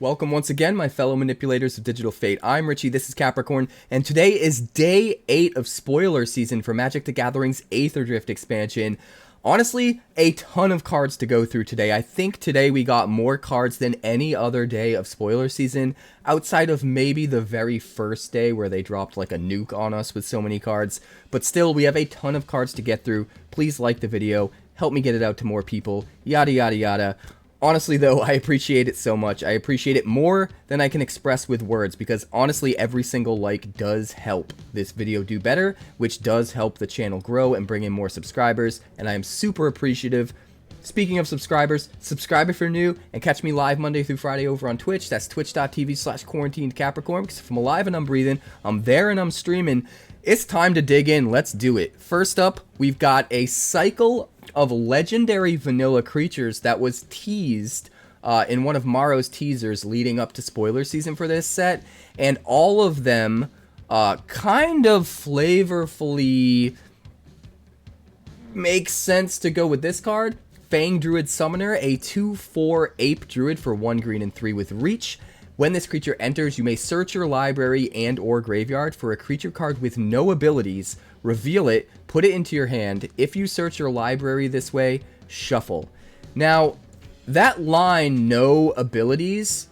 Welcome once again, my fellow manipulators of Digital Fate. I'm Richie, this is Capricorn, and today is day 8 of spoiler season for Magic the Gathering's Aether Drift expansion. Honestly, a ton of cards to go through today. I think today we got more cards than any other day of spoiler season, outside of maybe the very first day where they dropped like a nuke on us with so many cards. But still, we have a ton of cards to get through. Please like the video, help me get it out to more people, yada yada yada. Honestly, though, I appreciate it so much. I appreciate it more than I can express with words, because honestly, every single like does help this video do better, which does help the channel grow and bring in more subscribers, and I am super appreciative. Speaking of subscribers, subscribe if you're new, and catch me live Monday through Friday over on Twitch. That's twitch.tv/quarantinedcapricorn, because if I'm alive and I'm breathing, I'm there and I'm streaming. It's time to dig in. Let's do it. First up, we've got a cycle of legendary vanilla creatures that was teased in one of Maro's teasers leading up to spoiler season for this set, and all of them kind of flavorfully make sense to go with this card. Fang Druid Summoner, a 2/4 Ape Druid for 1 green and 3 with reach. When this creature enters, you may search your library and or graveyard for a creature card with no abilities, reveal it, put it into your hand. If you search your library this way, shuffle. Now, that line, no abilities,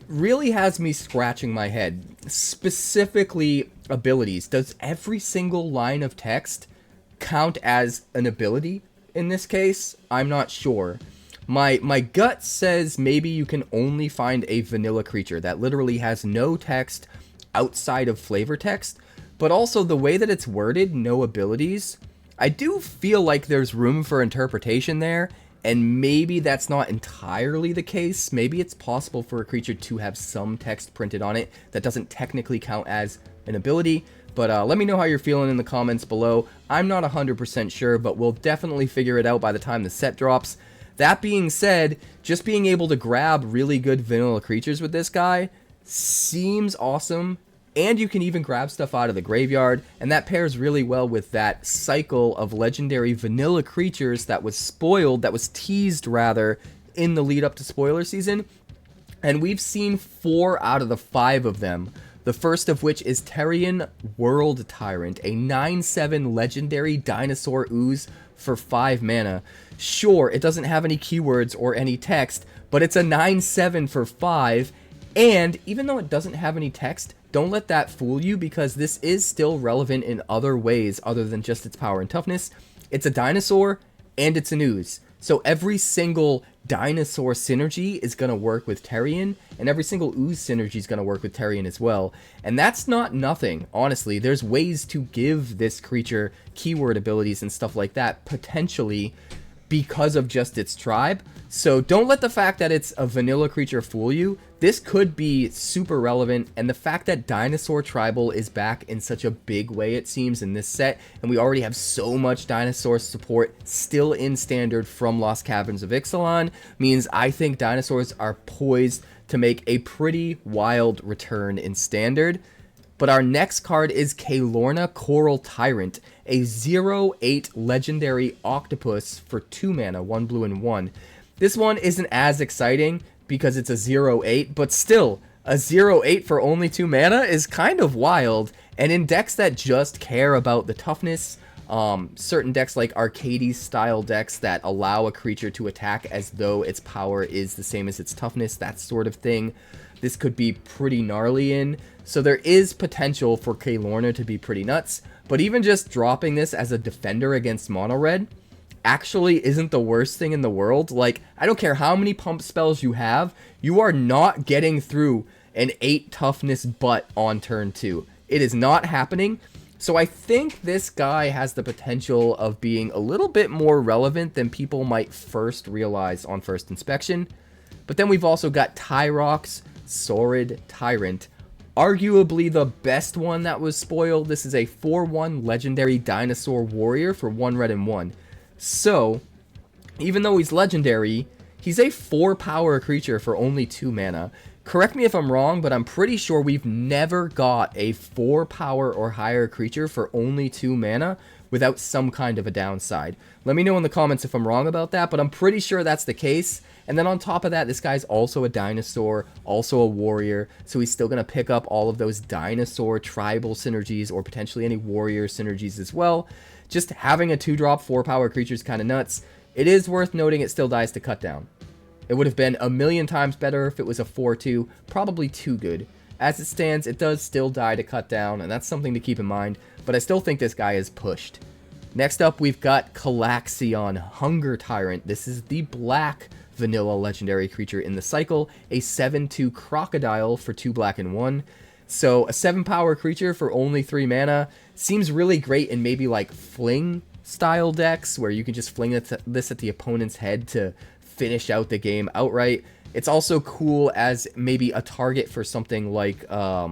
really has me scratching my head. Specifically, abilities. Does every single line of text count as an ability in this case? I'm not sure. My gut says maybe you can only find a vanilla creature that literally has no text outside of flavor text, but also the way that it's worded, no abilities, I do feel like there's room for interpretation there, and maybe that's not entirely the case. Maybe it's possible for a creature to have some text printed on it that doesn't technically count as an ability, but let me know how you're feeling in the comments below. I'm not 100% sure, but we'll definitely figure it out by the time the set drops. That being said, just being able to grab really good vanilla creatures with this guy seems awesome, and you can even grab stuff out of the graveyard, and that pairs really well with that cycle of legendary vanilla creatures that was teased rather, in the lead up to spoiler season, and we've seen 4 out of the 5 of them. The first of which is Therian World Tyrant, a 9/7 legendary dinosaur ooze for 5 mana. Sure, it doesn't have any keywords or any text, but it's a 9/7 for 5, and even though it doesn't have any text, don't let that fool you, because this is still relevant in other ways other than just its power and toughness. It's a dinosaur, and it's an ooze. So every single dinosaur synergy is going to work with Therian, and every single ooze synergy is going to work with Therian as well. And that's not nothing, honestly. There's ways to give this creature keyword abilities and stuff like that, potentially, because of just its tribe. So don't let the fact that it's a vanilla creature fool you. This could be super relevant, and the fact that Dinosaur Tribal is back in such a big way, it seems, in this set, and we already have so much dinosaur support still in Standard from Lost Caverns of Ixalan, means I think dinosaurs are poised to make a pretty wild return in Standard. But our next card is Caelorna Coral Tyrant, a 0/8 legendary octopus for 2 mana, 1 blue and 1. This one isn't as exciting because it's a 0/8, but still, a 0/8 for only 2 mana is kind of wild. And in decks that just care about the toughness, certain decks like Arcades style decks that allow a creature to attack as though its power is the same as its toughness, that sort of thing, this could be pretty gnarly in. So there is potential for Caelorna to be pretty nuts, but even just dropping this as a defender against mono red actually isn't the worst thing in the world. Like, I don't care how many pump spells you have, you are not getting through an 8 toughness butt on turn 2. It is not happening. So I think this guy has the potential of being a little bit more relevant than people might first realize on first inspection. But then we've also got Tyrox Saurid Tyrant, arguably the best one that was spoiled. This is a 4/1 legendary dinosaur warrior for 1 red and 1. So, even though he's legendary, he's a 4 power creature for only 2 mana. Correct me if I'm wrong, but I'm pretty sure we've never got a 4 power or higher creature for only 2 mana without some kind of a downside. Let me know in the comments if I'm wrong about that, but I'm pretty sure that's the case. And then on top of that, this guy's also a dinosaur, also a warrior, so he's still going to pick up all of those dinosaur tribal synergies or potentially any warrior synergies as well. Just having a 2-drop 4-power creature is kind of nuts. It is worth noting it still dies to cut down. It would have been a million times better if it was a 4-2, probably too good. As it stands, it does still die to cut down, and that's something to keep in mind, but I still think this guy is pushed. Next up, we've got 𝐒𝐏𝐎𝑜𝑢𝑠𝑡𝑒𝑟𝑟, Hunger Tyrant. This is the black vanilla legendary creature in the cycle, a 7/2 crocodile for 2 black and 1. So a 7-power creature for only 3 mana seems really great in maybe like fling style decks where you can just fling this at the opponent's head to finish out the game outright. It's also cool as maybe a target for something like a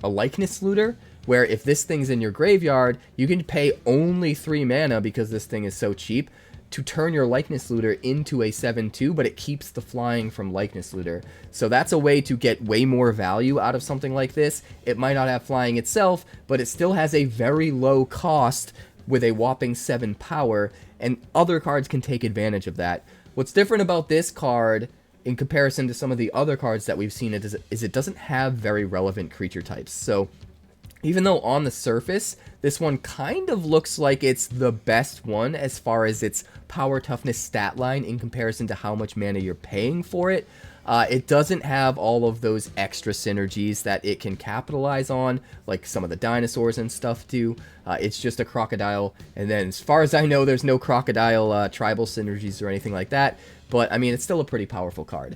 likeness looter, where if this thing's in your graveyard, you can pay only 3 mana because this thing is so cheap to turn your likeness looter into a 7/2, but it keeps the flying from likeness looter. So that's a way to get way more value out of something like this. It might not have flying itself, but it still has a very low cost with a whopping 7 power, and other cards can take advantage of that. What's different about this card in comparison to some of the other cards that we've seen is it doesn't have very relevant creature types. So even though on the surface, this one kind of looks like it's the best one as far as its power toughness stat line in comparison to how much mana you're paying for it, it doesn't have all of those extra synergies that it can capitalize on, like some of the dinosaurs and stuff do. It's just a crocodile, and then as far as I know, there's no crocodile tribal synergies or anything like that, but I mean, it's still a pretty powerful card.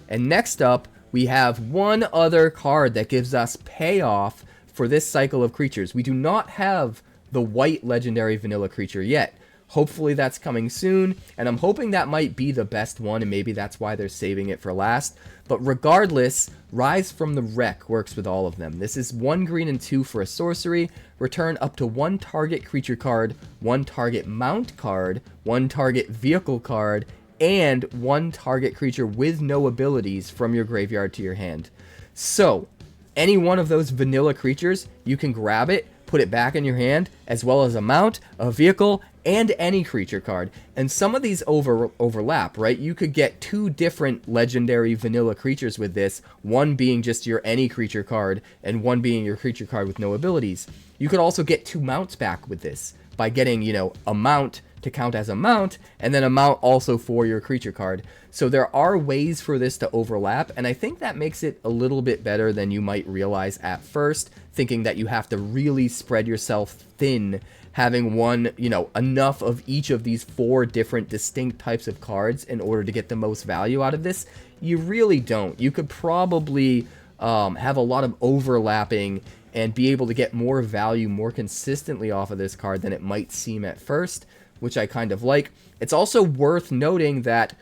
And next up, we have one other card that gives us payoff for this cycle of creatures. We do not have the white legendary vanilla creature yet. Hopefully that's coming soon, and I'm hoping that might be the best one, and maybe that's why they're saving it for last. But regardless, Rise from the Wreck works with all of them. This is 1 green and 2 for a sorcery. Return up to 1 target creature card, 1 target mount card, 1 target vehicle card, and 1 target creature with no abilities from your graveyard to your hand. So any one of those vanilla creatures, you can grab it, put it back in your hand, as well as a mount, a vehicle, and any creature card. And some of these overlap, right? You could get 2 different legendary vanilla creatures with this, one being just your any creature card, and one being your creature card with no abilities. You could also get 2 mounts back with this, by getting, you know, a mount to count as a mount, and then a mount also for your creature card. So there are ways for this to overlap, and I think that makes it a little bit better than you might realize at first, thinking that you have to really spread yourself thin, having one, you know, enough of each of these 4 different distinct types of cards in order to get the most value out of this. You really don't. You could probably have a lot of overlapping and be able to get more value more consistently off of this card than it might seem at first, which I kind of like. It's also worth noting that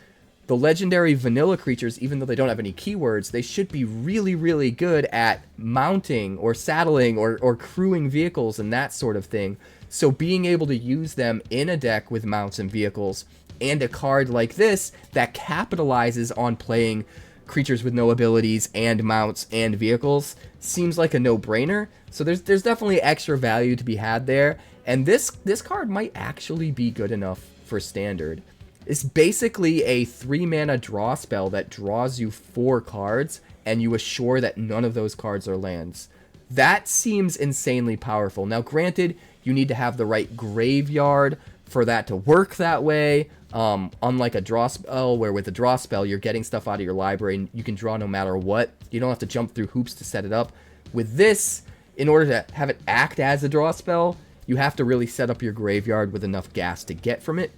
the legendary vanilla creatures, even though they don't have any keywords, they should be really, really good at mounting or saddling or crewing vehicles and that sort of thing. So being able to use them in a deck with mounts and vehicles, and a card like this that capitalizes on playing creatures with no abilities and mounts and vehicles, seems like a no-brainer. So there's definitely extra value to be had there, and this card might actually be good enough for standard. It's basically a 3-mana draw spell that draws you 4 cards, and you assure that none of those cards are lands. That seems insanely powerful. Now granted, you need to have the right graveyard for that to work that way. Unlike a draw spell, where with a draw spell, you're getting stuff out of your library and you can draw no matter what. You don't have to jump through hoops to set it up. With this, in order to have it act as a draw spell, you have to really set up your graveyard with enough gas to get from it.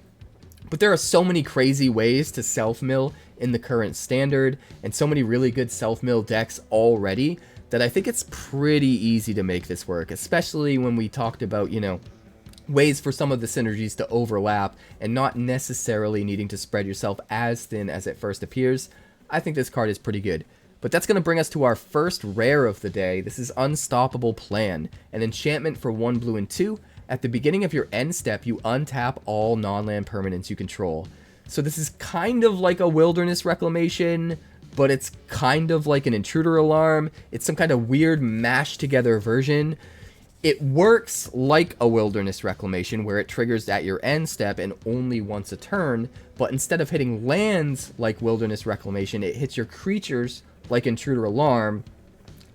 But there are so many crazy ways to self-mill in the current standard, and so many really good self-mill decks already, that I think it's pretty easy to make this work, especially when we talked about, you know, ways for some of the synergies to overlap and not necessarily needing to spread yourself as thin as it first appears. I think this card is pretty good. But that's going to bring us to our first rare of the day. This is Unstoppable Plan, an enchantment for 1 blue and 2. At the beginning of your end step, you untap all non-land permanents you control. So this is kind of like a Wilderness Reclamation, but it's kind of like an Intruder Alarm. It's some kind of weird mashed together version. It works like a Wilderness Reclamation, where it triggers at your end step and only once a turn, but instead of hitting lands like Wilderness Reclamation, it hits your creatures like Intruder Alarm.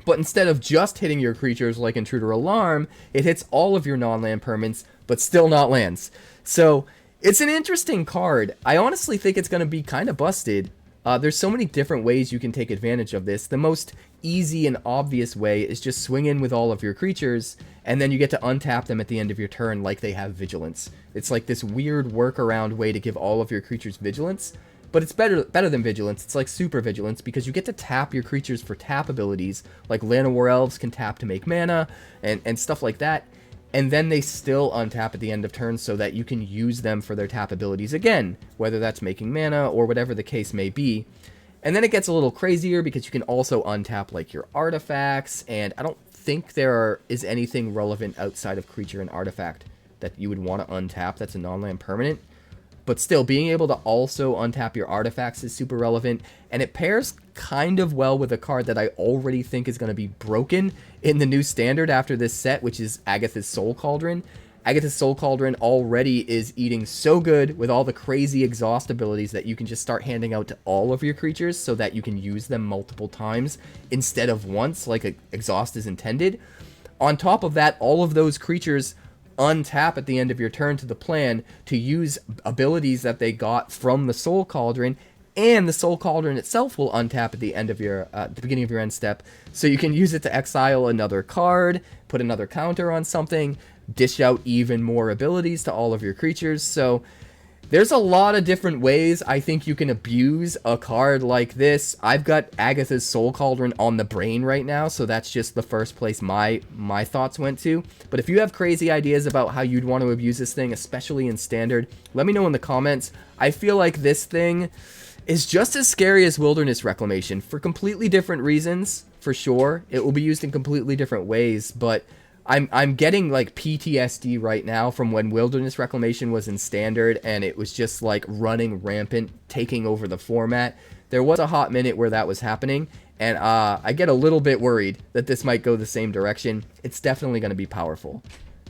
But instead of just hitting your creatures like Intruder Alarm, it hits all of your non-land permanents, but still not lands. So it's an interesting card. I honestly think it's going to be kind of busted. There's so many different ways you can take advantage of this. The most easy and obvious way is just swing in with all of your creatures, and then you get to untap them at the end of your turn like they have Vigilance. It's like this weird workaround way to give all of your creatures Vigilance, but it's better than Vigilance. It's like Super Vigilance, because you get to tap your creatures for tap abilities, like Llanowar Elves can tap to make mana, and stuff like that, and then they still untap at the end of turn so that you can use them for their tap abilities again, whether that's making mana or whatever the case may be. And then it gets a little crazier because you can also untap like your artifacts, and I don't think there is anything relevant outside of creature and artifact that you would want to untap that's a non-land permanent. But still, being able to also untap your artifacts is super relevant, and it pairs kind of well with a card that I already think is going to be broken in the new standard after this set, which is Agatha's Soul Cauldron. Agatha's Soul Cauldron already is eating so good with all the crazy exhaust abilities that you can just start handing out to all of your creatures so that you can use them multiple times instead of once, like exhaust is intended. On top of that, all of those creatures untap at the end of your turn to the plan to use abilities that they got from the Soul Cauldron, and the Soul Cauldron itself will untap at the end of your the beginning of your end step, so you can use it to exile another card, put another counter on something, dish out even more abilities to all of your creatures. So there's a lot of different ways I think you can abuse a card like this. I've got Agatha's Soul Cauldron on the brain right now, so that's just the first place my thoughts went to. But if you have crazy ideas about how you'd want to abuse this thing, especially in Standard, let me know in the comments. I feel like this thing is just as scary as Wilderness Reclamation for completely different reasons, for sure. It will be used in completely different ways, but I'm getting like PTSD right now from when Wilderness Reclamation was in Standard and it was just like running rampant, taking over the format. There was a hot minute where that was happening, and I get a little bit worried that this might go the same direction. It's definitely going to be powerful.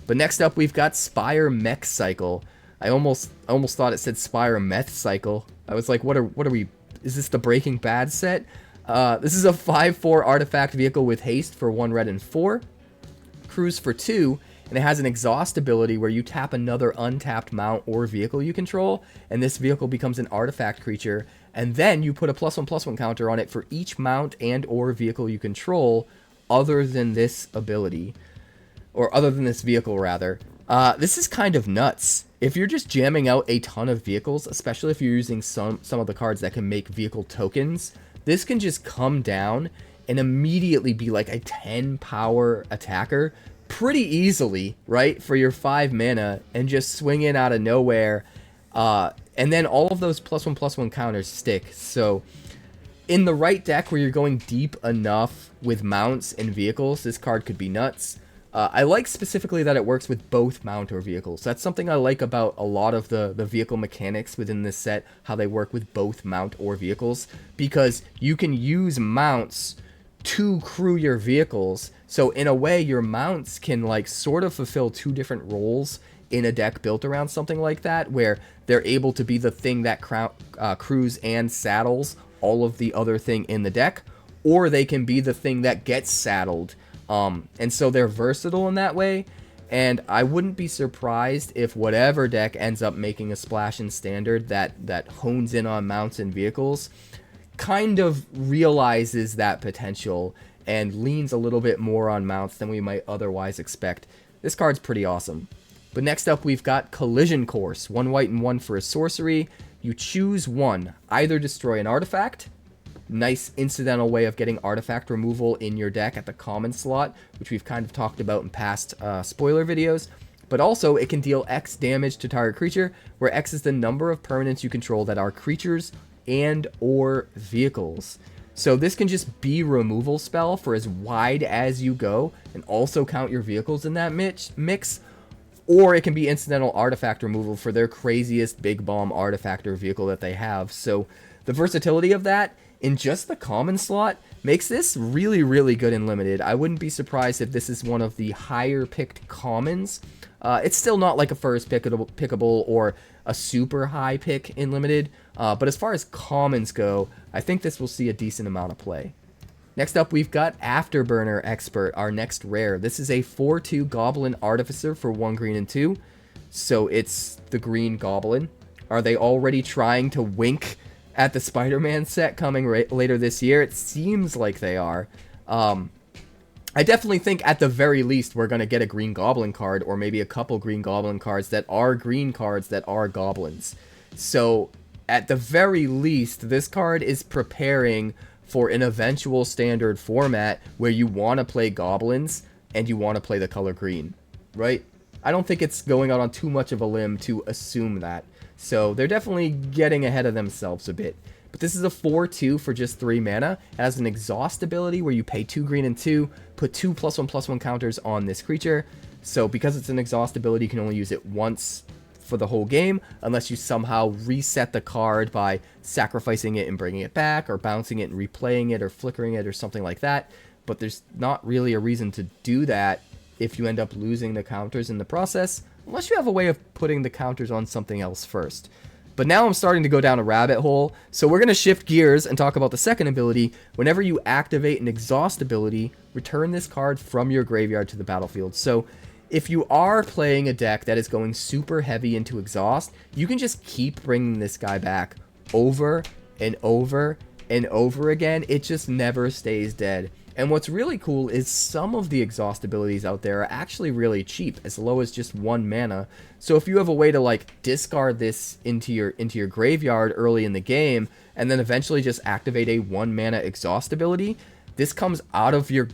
But next up, we've got Spire Mech Cycle. I almost thought it said Spire Meth Cycle. I was like, what are we? Is this the Breaking Bad set? This is a 5/4 artifact vehicle with haste for 1 red and 4. Cruise for 2, and it has an exhaust ability where you tap another untapped mount or vehicle you control, and this vehicle becomes an artifact creature, and then you put a +1/+1 counter on it for each mount and or vehicle you control other than this ability, or other than this vehicle rather. This is kind of nuts. If you're just jamming out a ton of vehicles, especially if you're using some of the cards that can make vehicle tokens, this can just come down and immediately be like a 10 power attacker pretty easily, right, for your 5 mana, and just swing in out of nowhere, and then all of those +1/+1 counters stick. So in the right deck where you're going deep enough with mounts and vehicles, this card could be nuts. I like specifically that it works with both mount or vehicles. That's something I like about a lot of the vehicle mechanics within this set, how they work with both mount or vehicles, because you can use mounts to crew your vehicles. So in a way, your mounts can like sort of fulfill 2 different roles in a deck built around something like that, where they're able to be the thing that crews and saddles all of the other thing in the deck, or they can be the thing that gets saddled. And so they're versatile in that way, and I wouldn't be surprised if whatever deck ends up making a splash in Standard that hones in on mounts and vehicles kind of realizes that potential and leans a little bit more on mounts than we might otherwise expect. This card's pretty awesome. But next up, we've got Collision Course. 1 white and 1 for a sorcery. You choose one. Either destroy an artifact. Nice incidental way of getting artifact removal in your deck at the common slot, which we've kind of talked about in past spoiler videos. But also, it can deal X damage to target creature, where X is the number of permanents you control that are creatures and or vehicles. So this can just be removal spell for as wide as you go, and also count your vehicles in that mix. Or it can be incidental artifact removal for their craziest big bomb artifact or vehicle that they have. So the versatility of that in just the common slot makes this really, really good in limited. I wouldn't be surprised if this is one of the higher picked commons. It's still not like a first pickable or a super high pick in limited, but as far as commons go, I think this will see a decent amount of play. Next up, we've got Afterburner Expert, our next rare. This is a 4/2 Goblin Artificer for 1 green and 2, so it's the green Goblin. Are they already trying to wink at the Spider-Man set coming later this year? It seems like they are. I definitely think at the very least we're going to get a Green Goblin card, or maybe a couple Green Goblin cards that are green cards that are goblins. So at the very least, this card is preparing for an eventual standard format where you want to play goblins and you want to play the color green, right? I don't think it's going out on too much of a limb to assume that. So they're definitely getting ahead of themselves a bit. But this is a 4/2 for just 3 mana. It has an exhaust ability where you pay 2 green and 2, put 2 +1/+1 counters on this creature. So because it's an exhaust ability, you can only use it once for the whole game, unless you somehow reset the card by sacrificing it and bringing it back, or bouncing it and replaying it, or flickering it, or something like that. But there's not really a reason to do that if you end up losing the counters in the process, unless you have a way of putting the counters on something else first. But now I'm starting to go down a rabbit hole, so we're going to shift gears and talk about the second ability. Whenever you activate an exhaust ability, return this card from your graveyard to the battlefield. So if you are playing a deck that is going super heavy into exhaust, you can just keep bringing this guy back over and over and over again. It just never stays dead. And what's really cool is some of the exhaust abilities out there are actually really cheap, as low as just 1 mana. So if you have a way to like discard this into your graveyard early in the game, and then eventually just activate a 1 mana exhaust ability, this comes out of your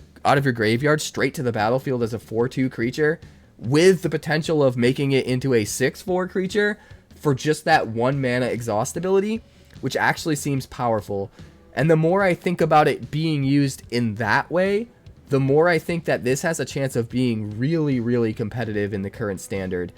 graveyard straight to the battlefield as a 4/2 creature, with the potential of making it into a 6/4 creature for just that 1 mana exhaust ability, which actually seems powerful. And the more I think about it being used in that way, the more I think that this has a chance of being really, really competitive in the current standard.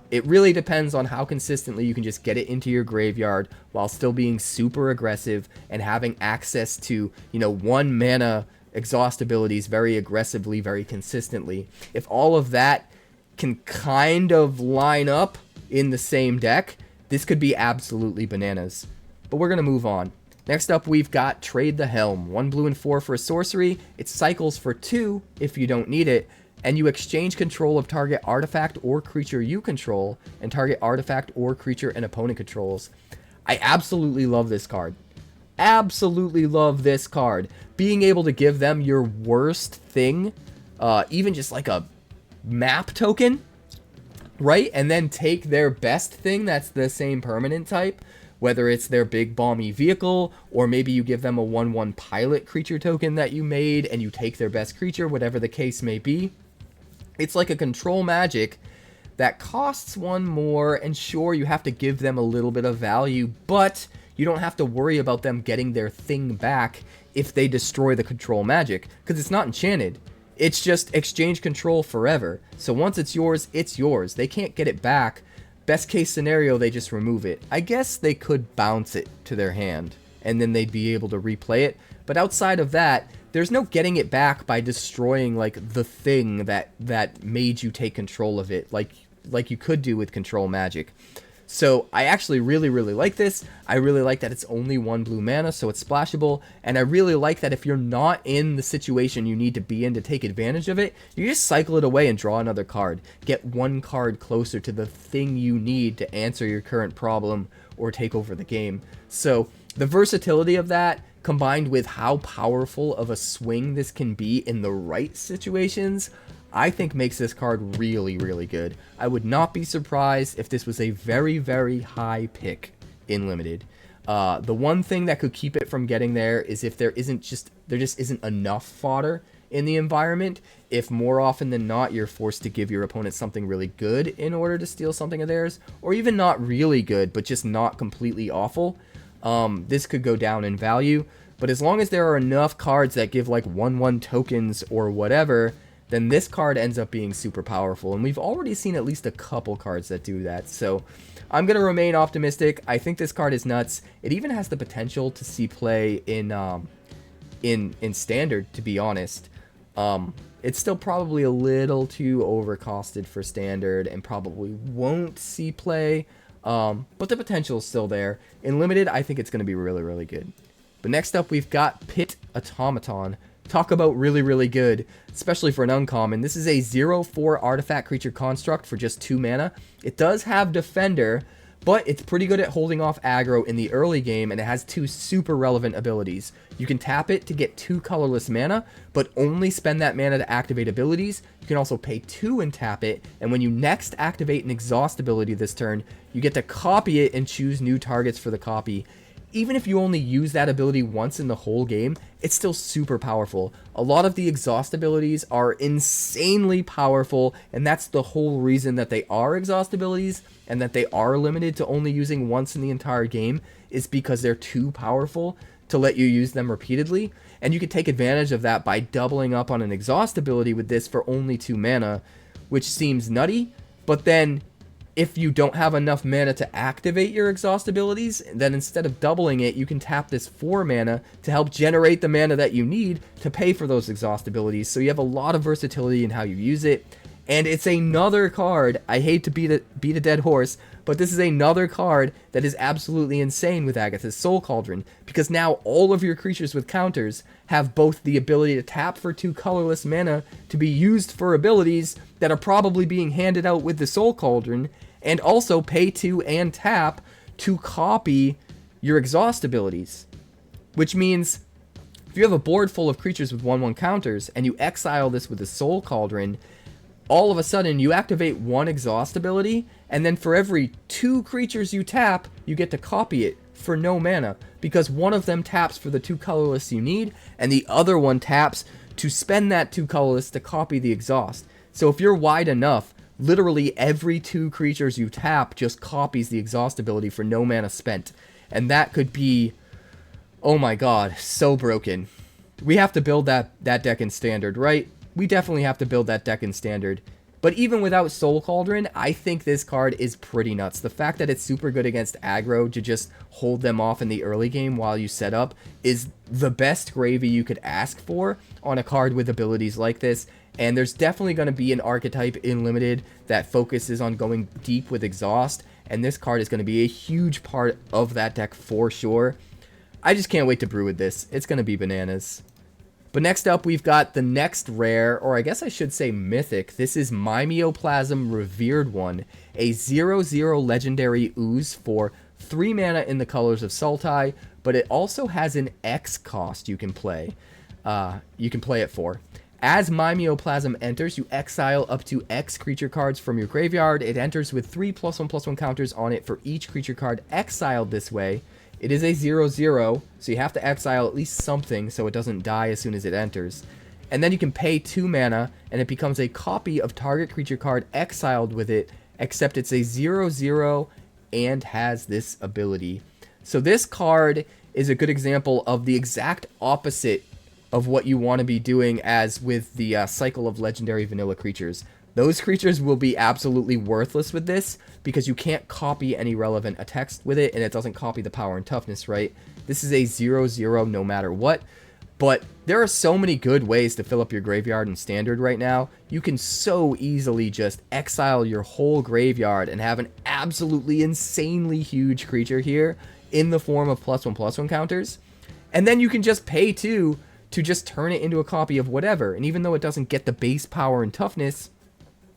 It really depends on how consistently you can just get it into your graveyard while still being super aggressive and having access to, 1 mana exhaust abilities very aggressively, very consistently. If all of that can kind of line up in the same deck, this could be absolutely bananas. But we're going to move on. Next up, we've got Trade the Helm. 1 blue and 4 for a sorcery. It cycles for 2 if you don't need it, and you exchange control of target artifact or creature you control, and target artifact or creature an opponent controls. I absolutely love this card. Absolutely love this card. Being able to give them your worst thing, even just like a map token, right? And then take their best thing that's the same permanent type, whether it's their big balmy vehicle, or maybe you give them a 1/1 pilot creature token that you made and you take their best creature, whatever the case may be. It's like a control magic that costs 1 more, and sure, you have to give them a little bit of value, but you don't have to worry about them getting their thing back if they destroy the control magic, because it's not enchanted. It's just exchange control forever. So once it's yours, it's yours. They can't get it back. Best case scenario, they just remove it. I guess they could bounce it to their hand, and then they'd be able to replay it. But outside of that, there's no getting it back by destroying like the thing that made you take control of it, like you could do with control magic. So I actually really, really like this. I really like that it's only 1 blue mana, so it's splashable. And I really like that if you're not in the situation you need to be in to take advantage of it, you just cycle it away and draw another card. Get 1 card closer to the thing you need to answer your current problem or take over the game. So the versatility of that, combined with how powerful of a swing this can be in the right situations, I think makes this card really, really good. I would not be surprised if this was a very, very high pick in limited. The one thing that could keep it from getting there is if there just isn't enough fodder in the environment. If more often than not you're forced to give your opponent something really good in order to steal something of theirs, or even not really good but just not completely awful, this could go down in value. But as long as there are enough cards that give like 1/1 tokens or whatever, then this card ends up being super powerful. And we've already seen at least a couple cards that do that. So I'm going to remain optimistic. I think this card is nuts. It even has the potential to see play in in standard, to be honest. It's still probably a little too overcosted for standard and probably won't see play, but the potential is still there. In limited, I think it's going to be really, really good. But next up, we've got Pit Automaton. Talk about really, really good, especially for an uncommon. This is a 0/4 artifact creature construct for just 2 mana. It does have Defender, but it's pretty good at holding off aggro in the early game, and it has 2 super relevant abilities. You can tap it to get 2 colorless mana, but only spend that mana to activate abilities. You can also pay 2 and tap it, and when you next activate an exhaust ability this turn, you get to copy it and choose new targets for the copy. Even if you only use that ability once in the whole game, it's still super powerful. A lot of the exhaust abilities are insanely powerful, and that's the whole reason that they are exhaust abilities and that they are limited to only using once in the entire game, is because they're too powerful to let you use them repeatedly. And you can take advantage of that by doubling up on an exhaust ability with this for only 2 mana, which seems nutty, but then if you don't have enough mana to activate your exhaust abilities, then instead of doubling it, you can tap this 4 mana to help generate the mana that you need to pay for those exhaust abilities. So you have a lot of versatility in how you use it. And it's another card, I hate to beat a dead horse, but this is another card that is absolutely insane with Agatha's Soul Cauldron, because now all of your creatures with counters have both the ability to tap for 2 colorless mana to be used for abilities that are probably being handed out with the Soul Cauldron, and also pay 2 and tap to copy your exhaust abilities. Which means, if you have a board full of creatures with 1/1 counters, and you exile this with the Soul Cauldron, all of a sudden you activate 1 exhaust ability, and then for every 2 creatures you tap, you get to copy it for no mana, because one of them taps for the 2 colorless you need, and the other one taps to spend that 2 colorless to copy the exhaust. So if you're wide enough, literally every 2 creatures you tap just copies the exhaust ability for no mana spent. And that could be, oh my god, so broken. We have to build that deck in standard, right? We definitely have to build that deck in standard. But even without Soul Cauldron, I think this card is pretty nuts. The fact that it's super good against aggro to just hold them off in the early game while you set up is the best gravy you could ask for on a card with abilities like this. And there's definitely going to be an archetype in Limited that focuses on going deep with exhaust, and this card is going to be a huge part of that deck for sure. I just can't wait to brew with this. It's going to be bananas. But next up, we've got the next rare, or I guess I should say mythic. This is Mimeoplasm Revered One, a 0/0 legendary ooze for 3 mana in the colors of Sultai, but it also has an X cost you can play. You can play it for. As Mimeoplasm enters, you exile up to X creature cards from your graveyard. It enters with 3 +1/+1 counters on it for each creature card exiled this way. It is a 0/0, so you have to exile at least something so it doesn't die as soon as it enters. And then you can pay 2 mana, and it becomes a copy of target creature card exiled with it, except it's a 0/0 and has this ability. So this card is a good example of the exact opposite of what you want to be doing as with the cycle of legendary vanilla creatures. Those creatures will be absolutely worthless with this because you can't copy any relevant attacks with it, and it doesn't copy the power and toughness, right? This is a 0/0 no matter what, but there are so many good ways to fill up your graveyard in Standard right now. You can so easily just exile your whole graveyard and have an absolutely insanely huge creature here in the form of +1/+1 counters, and then you can just pay 2 to just turn it into a copy of whatever, and even though it doesn't get the base power and toughness,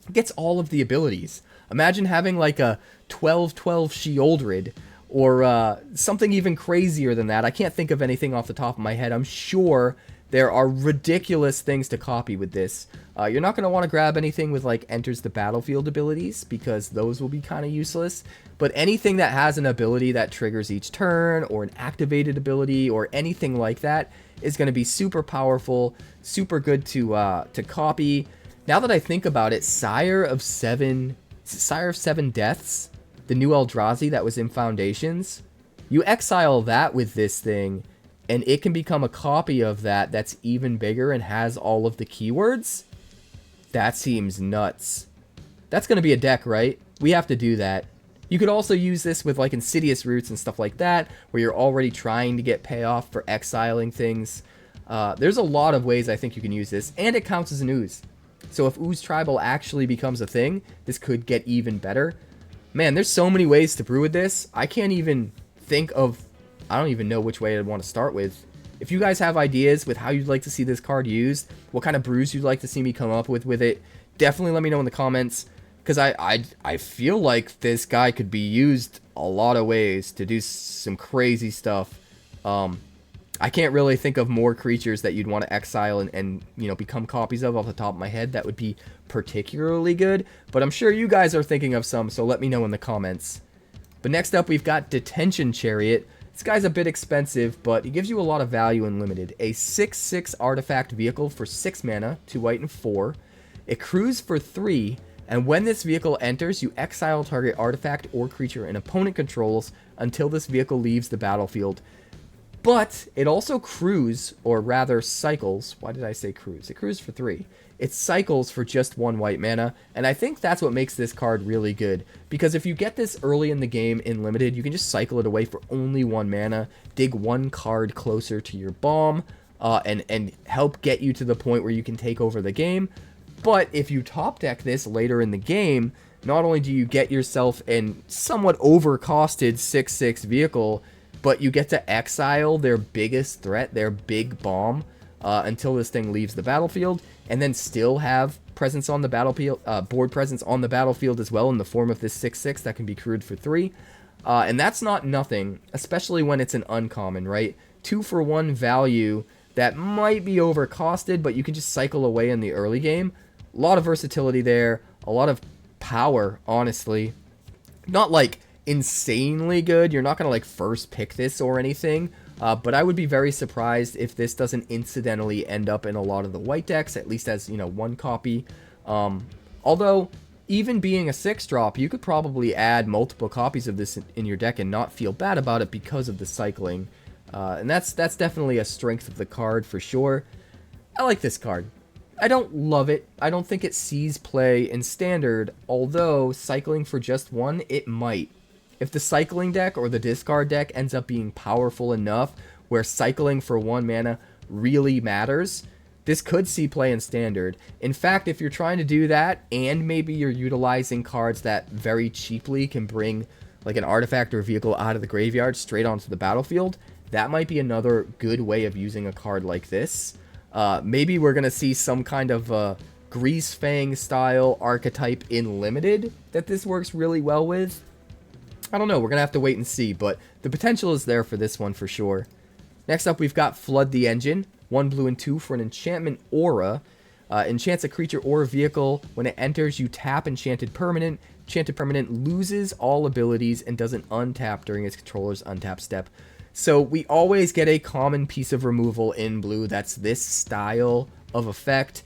it gets all of the abilities. Imagine having like a 12/12 Sheoldred, or something even crazier than that. I can't think of anything off the top of my head. I'm sure there are ridiculous things to copy with this. You're not going to want to grab anything with like enters the battlefield abilities, because those will be kind of useless. But anything that has an ability that triggers each turn, or an activated ability, or anything like that is going to be super powerful, super good to copy. Now that I think about it, Sire of Seven Deaths, the new Eldrazi that was in Foundations, you exile that with this thing, and it can become a copy of that that's even bigger and has all of the keywords? That seems nuts. That's going to be a deck, right? We have to do that. You could also use this with like Insidious Roots and stuff like that, where you're already trying to get payoff for exiling things. There's a lot of ways I think you can use this, and it counts as an ooze. So if ooze tribal actually becomes a thing, this could get even better. Man, there's so many ways to brew with this. I can't even think of, I don't even know which way I'd want to start with. If you guys have ideas with how you'd like to see this card used, what kind of brews you'd like to see me come up with it, definitely let me know in the comments. Because I feel like this guy could be used a lot of ways to do some crazy stuff. I can't really think of more creatures that you'd want to exile and you know, become copies of off the top of my head that would be particularly good. But I'm sure you guys are thinking of some, so let me know in the comments. But next up, we've got Detention Chariot. This guy's a bit expensive, but he gives you a lot of value in limited. A 6/6 artifact vehicle for 6 mana, 2 white and 4. It crews for 3, and when this vehicle enters, you exile target artifact or creature an opponent controls until this vehicle leaves the battlefield. But it also crews, or rather cycles. Why did I say crews? It crews for 3. It cycles for just 1 white mana, and I think that's what makes this card really good. Because if you get this early in the game in limited, you can just cycle it away for only 1 mana, dig 1 card closer to your bomb, and help get you to the point where you can take over the game. But if you top deck this later in the game, not only do you get yourself an somewhat overcosted 6/6 vehicle, but you get to exile their biggest threat, their big bomb, until this thing leaves the battlefield, and then still have presence on the battlefield, board presence on the battlefield as well in the form of this 6/6 that can be crewed for 3. And that's not nothing, especially when it's an uncommon, right? 2 for 1 value that might be overcosted, but you can just cycle away in the early game. A lot of versatility there, a lot of power, honestly. Not like insanely good. You're not going to like first pick this or anything, but I would be very surprised if this doesn't incidentally end up in a lot of the white decks, at least as, you know, 1 copy. Although even being a 6-drop, you could probably add multiple copies of this in your deck and not feel bad about it because of the cycling, and that's definitely a strength of the card for sure. I like this card. I don't love it. I don't think it sees play in Standard, although cycling for just 1, it might. If the cycling deck or the discard deck ends up being powerful enough where cycling for 1 mana really matters, this could see play in Standard. In fact, if you're trying to do that and maybe you're utilizing cards that very cheaply can bring like an artifact or vehicle out of the graveyard straight onto the battlefield, that might be another good way of using a card like this. Maybe we're going to see some kind of Greasefang style archetype in limited that this works really well with. I don't know, we're going to have to wait and see, but the potential is there for this one for sure. Next up, we've got Flood the Engine. 1 blue and 2 for an enchantment aura. Enchants a creature or vehicle. When it enters, you tap enchanted permanent. Enchanted permanent loses all abilities and doesn't untap during its controller's untap step. So we always get a common piece of removal in blue that's this style of effect.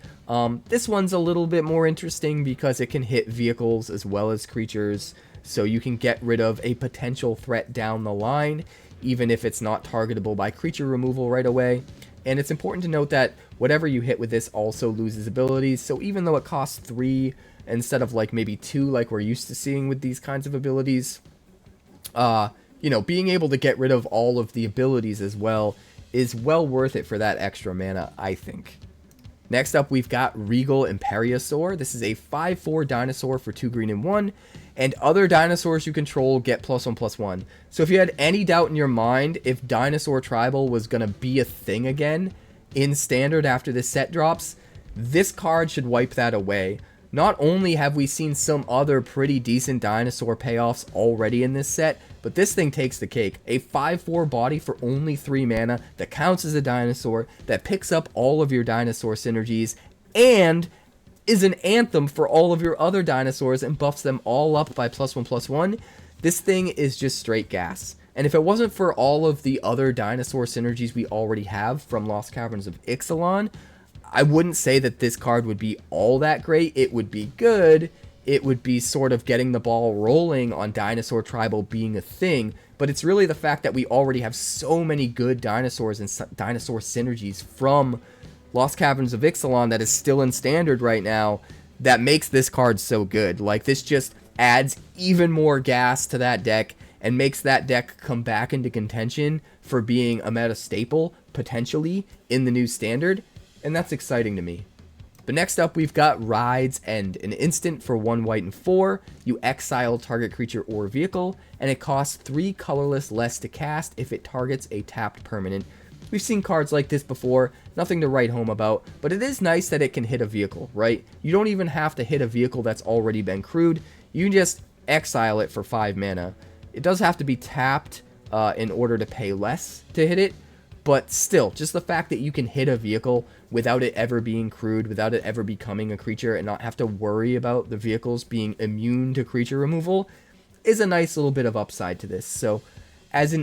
This one's a little bit more interesting because it can hit vehicles as well as creatures. So you can get rid of a potential threat down the line, even if it's not targetable by creature removal right away. And it's important to note that whatever you hit with this also loses abilities. So even though it costs 3 instead of like maybe 2 like we're used to seeing with these kinds of abilities, you know, being able to get rid of all of the abilities as well is well worth it for that extra mana, I think. Next up, we've got Regal Imperiosaur. This is a 5/4 dinosaur for 2 green and 1. And other dinosaurs you control get +1/+1. So if you had any doubt in your mind if Dinosaur Tribal was going to be a thing again in Standard after this set drops, this card should wipe that away. Not only have we seen some other pretty decent dinosaur payoffs already in this set, but this thing takes the cake. A 5/4 body for only 3 mana that counts as a dinosaur, that picks up all of your dinosaur synergies, and is an anthem for all of your other dinosaurs and buffs them all up by +1/+1. This thing is just straight gas. And if it wasn't for all of the other dinosaur synergies we already have from Lost Caverns of Ixalan, I wouldn't say that this card would be all that great. It would be good. It would be sort of getting the ball rolling on Dinosaur Tribal being a thing. But it's really the fact that we already have so many good dinosaurs and dinosaur synergies from Lost Caverns of Ixalan that is still in Standard right now that makes this card so good. Like, this just adds even more gas to that deck and makes that deck come back into contention for being a meta staple potentially in the new standard, and that's exciting to me. But next up, we've got Ride's End, an instant for 1 white and 4. You exile target creature or vehicle, and it costs 3 colorless less to cast if it targets a tapped permanent. We've seen cards like this before, nothing to write home about, but it is nice that it can hit a vehicle, right? You don't even have to hit a vehicle that's already been crewed. You can just exile it for 5 mana. It does have to be tapped in order to pay less to hit it, but still, just the fact that you can hit a vehicle without it ever being crewed, without it ever becoming a creature, and not have to worry about the vehicles being immune to creature removal is a nice little bit of upside to this. So as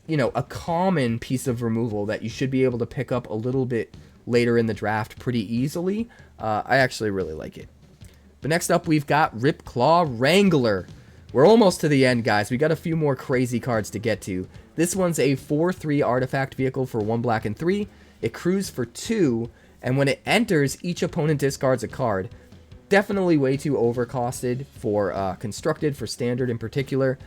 you know, a common piece of removal that you should be able to pick up a little bit later in the draft pretty easily, I actually really like it. But next up, we've got Ripclaw Wrangler. We're almost to the end, guys. We got a few more crazy cards to get to. This one's a 4/3 artifact vehicle for 1 black and 3. It crews for 2, and when it enters, each opponent discards a card. Definitely way too overcosted for constructed, for standard in particular,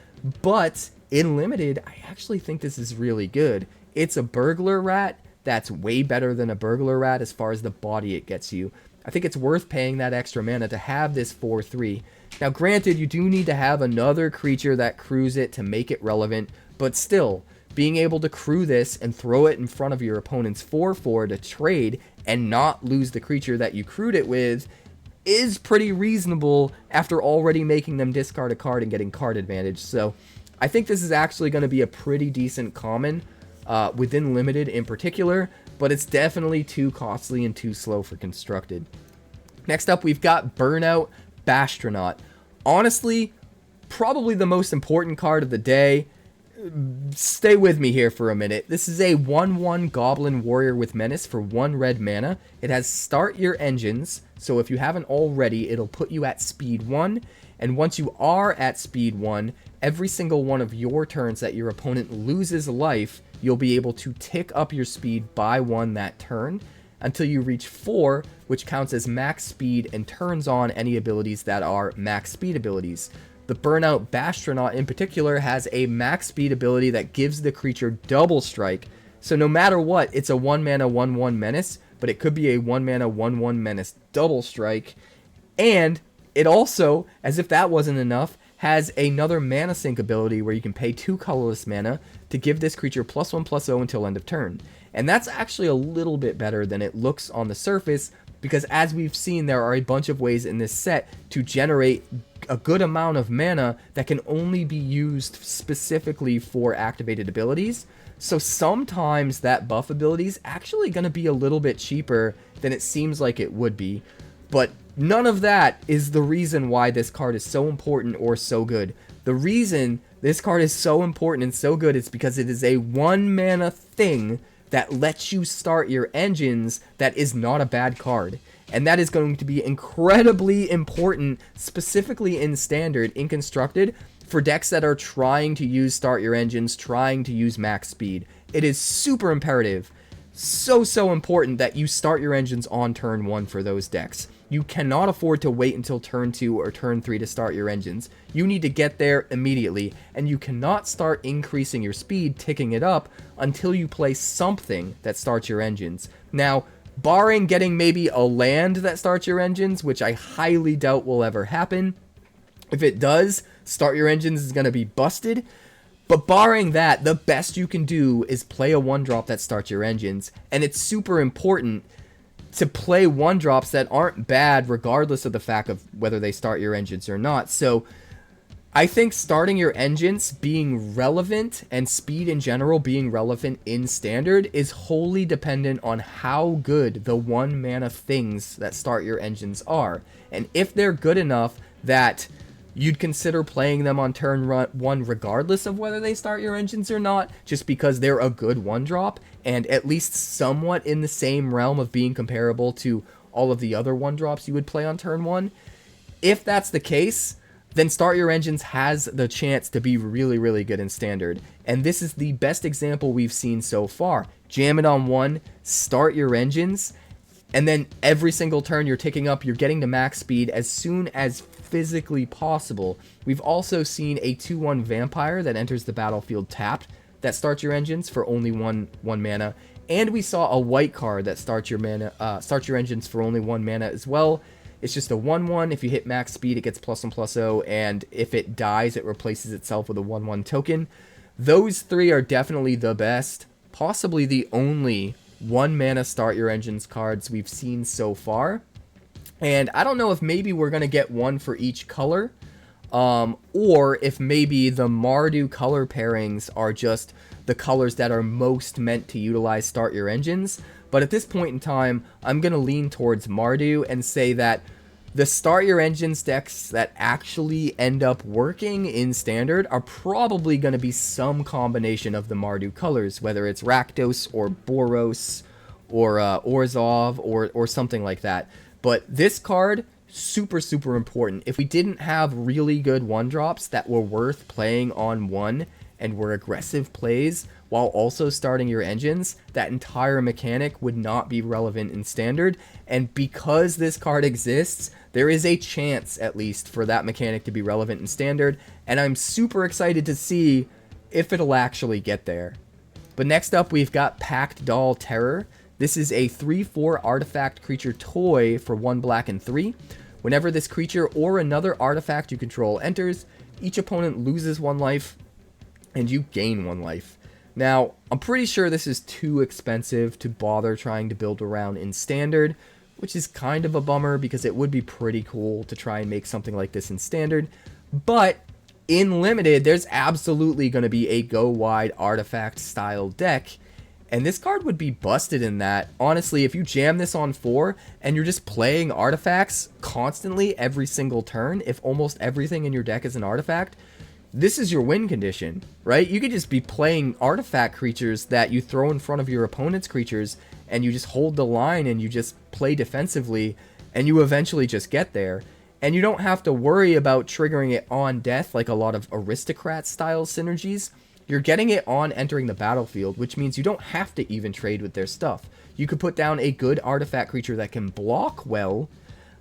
but in limited, I actually think this is really good. It's a burglar rat that's way better than a burglar rat as far as the body it gets you. I think it's worth paying that extra mana to have this 4/3. Now granted, you do need to have another creature that crews it to make it relevant, but still, being able to crew this and throw it in front of your opponent's 4/4 to trade and not lose the creature that you crewed it with is pretty reasonable after already making them discard a card and getting card advantage. So I think this is actually going to be a pretty decent common within limited in particular, but it's definitely too costly and too slow for constructed. Next up, we've got Burnout Bastronaut. Honestly, probably the most important card of the day. Stay with me here for a minute. This is a 1/1 Goblin Warrior with Menace for 1 red mana. It has Start Your Engines, so if you haven't already, it'll put you at speed 1, and once you are at speed 1, every single one of your turns that your opponent loses life, you'll be able to tick up your speed by 1 that turn until you reach 4, which counts as max speed and turns on any abilities that are max speed abilities. The Burnout Bastronaut in particular has a max speed ability that gives the creature double strike, so no matter what, it's a 1 mana 1/1 menace, but it could be a 1 mana 1/1 menace double strike, and it also, as if that wasn't enough, has another mana sink ability where you can pay 2 colorless mana to give this creature +1/+0 until end of turn. And that's actually a little bit better than it looks on the surface, because as we've seen, there are a bunch of ways in this set to generate a good amount of mana that can only be used specifically for activated abilities. So sometimes that buff ability is actually going to be a little bit cheaper than it seems like it would be. But none of that is the reason why this card is so important or so good. The reason this card is so important and so good is because it is a 1 mana thing that lets you start your engines that is not a bad card. And that is going to be incredibly important, specifically in Standard, in Constructed, for decks that are trying to use Start Your Engines, trying to use max speed. It is super imperative, so important that you start your engines on turn 1 for those decks. You cannot afford to wait until turn 2 or turn 3 to start your engines. You need to get there immediately, and you cannot start increasing your speed, ticking it up, until you play something that starts your engines. Now, barring getting maybe a land that starts your engines, which I highly doubt will ever happen, if it does, start your engines is going to be busted. But barring that, the best you can do is play a 1-drop that starts your engines, and it's super important to play 1-drops that aren't bad regardless of the fact of whether they start your engines or not. So I think starting your engines being relevant and speed in general being relevant in Standard is wholly dependent on how good the 1 mana things that start your engines are. And if they're good enough that you'd consider playing them on turn 1 regardless of whether they start your engines or not, just because they're a good 1-drop and at least somewhat in the same realm of being comparable to all of the other 1-drops you would play on turn 1. If that's the case, then Start Your Engines has the chance to be really good in Standard. And this is the best example we've seen so far. Jam it on 1, start your engines, and then every single turn you're ticking up, you're getting to max speed as soon as physically possible. We've also seen a 2/1 vampire that enters the battlefield tapped that starts your engines for only one mana. And we saw a white card that starts your engines for only 1 mana as well. It's just a 1/1. If you hit max speed, it gets +1/+0, and if it dies, it replaces itself with a 1/1 token. Those 3 are definitely the best, possibly the only 1 mana start your engines cards we've seen so far. And I don't know if maybe we're going to get one for each color, or if maybe the Mardu color pairings are just the colors that are most meant to utilize start your engines. But at this point in time, I'm going to lean towards Mardu and say that the start your engines decks that actually end up working in standard are probably going to be some combination of the Mardu colors, whether it's Rakdos or Boros or Orzhov or something like that. But this card, super, super important. If we didn't have really good 1-drops that were worth playing on 1 and were aggressive plays while also starting your engines, that entire mechanic would not be relevant in standard. And because this card exists, there is a chance, at least, for that mechanic to be relevant in standard. And I'm super excited to see if it'll actually get there. But next up, we've got Packed Doll Terror. This is a 3/4 artifact creature toy for 1 black and 3. Whenever this creature or another artifact you control enters, each opponent loses 1 life and you gain 1 life. Now, I'm pretty sure this is too expensive to bother trying to build around in standard, which is kind of a bummer because it would be pretty cool to try and make something like this in standard. But in limited, there's absolutely going to be a go wide artifact style deck, and this card would be busted in that. Honestly, if you jam this on 4 and you're just playing artifacts constantly every single turn, if almost everything in your deck is an artifact, this is your win condition, right? You could just be playing artifact creatures that you throw in front of your opponent's creatures, and you just hold the line and you just play defensively, and you eventually just get there. And you don't have to worry about triggering it on death like a lot of aristocrat style synergies. You're getting it on entering the battlefield, which means you don't have to even trade with their stuff. You could put down a good artifact creature that can block well,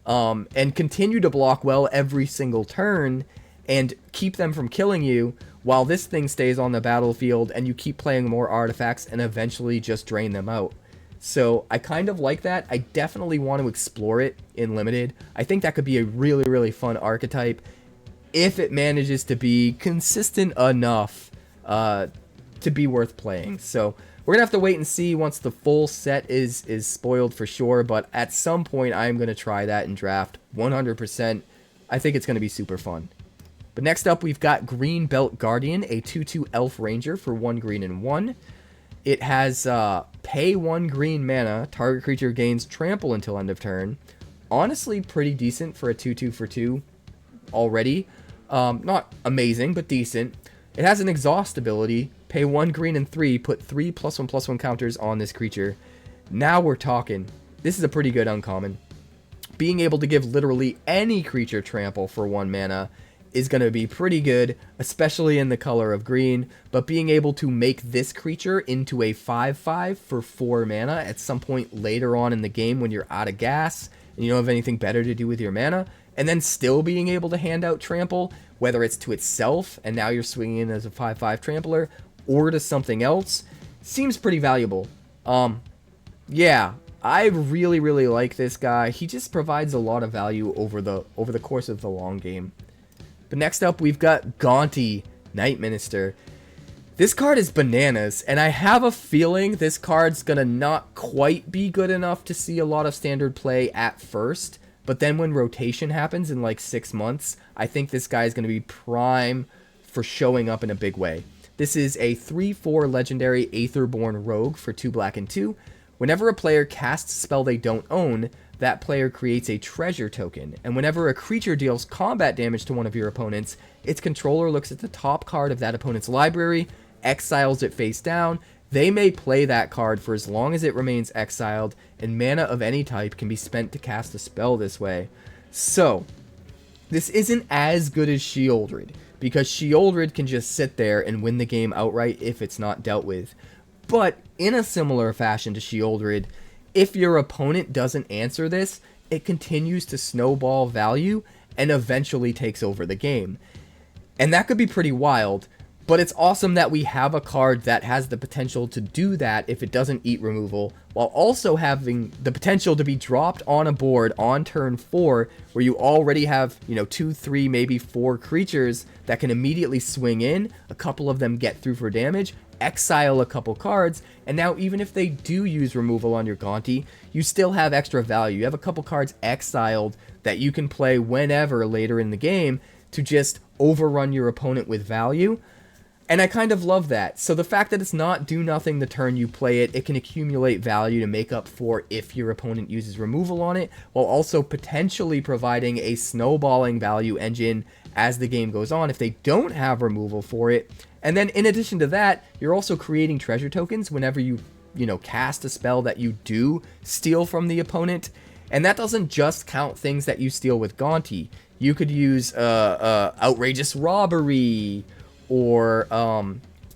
and continue to block well every single turn, and keep them from killing you, while this thing stays on the battlefield and you keep playing more artifacts and eventually just drain them out. So I kind of like that. I definitely want to explore it in limited. I think that could be a really, really fun archetype if it manages to be consistent enough to be worth playing. So we're gonna have to wait and see once the full set is spoiled for sure, but at some point I'm gonna try that in draft 100%. I think it's gonna be super fun. But next up, we've got Green Belt Guardian, a 2/2 elf ranger for 1 green and 1. It has pay 1 green mana, target creature gains trample until end of turn. Honestly, pretty decent for a 2/2 for 2 already. Not amazing, but decent. It has an exhaust ability, pay 1 green and 3, put 3 +1/+1 counters on this creature. Now we're talking. This is a pretty good uncommon. Being able to give literally any creature trample for 1 mana is going to be pretty good, especially in the color of green. But being able to make this creature into a 5/5 for 4 mana at some point later on in the game when you're out of gas and you don't have anything better to do with your mana, and then still being able to hand out trample, whether it's to itself and now you're swinging in as a 5/5 trampler, or to something else, seems pretty valuable. Yeah, I really, really like this guy. He just provides a lot of value over the course of the long game. But next up, we've got Gonti, Night Minister. This card is bananas, and I have a feeling this card's gonna not quite be good enough to see a lot of standard play at first, but then when rotation happens in like 6 months, I think this guy is gonna be prime for showing up in a big way. This is a 3/4 legendary Aetherborn Rogue for 2 black and 2. Whenever a player casts a spell they don't own, that player creates a treasure token, and whenever a creature deals combat damage to one of your opponents, its controller looks at the top card of that opponent's library, exiles it face down. They may play that card for as long as it remains exiled, and mana of any type can be spent to cast a spell this way. So, this isn't as good as Sheoldred, because Sheoldred can just sit there and win the game outright if it's not dealt with. But in a similar fashion to Sheoldred, if your opponent doesn't answer this, it continues to snowball value and eventually takes over the game. And that could be pretty wild. But it's awesome that we have a card that has the potential to do that if it doesn't eat removal, while also having the potential to be dropped on a board on turn 4, where you already have, 2, 3, maybe 4 creatures that can immediately swing in, a couple of them get through for damage, exile a couple cards, and now even if they do use removal on your Gonti, you still have extra value. You have a couple cards exiled that you can play whenever later in the game to just overrun your opponent with value. And I kind of love that. So the fact that it's not do nothing the turn you play it, it can accumulate value to make up for if your opponent uses removal on it, while also potentially providing a snowballing value engine as the game goes on if they don't have removal for it. And then in addition to that, you're also creating treasure tokens whenever you cast a spell that you do steal from the opponent. And that doesn't just count things that you steal with Gonti. You could use outrageous robbery, or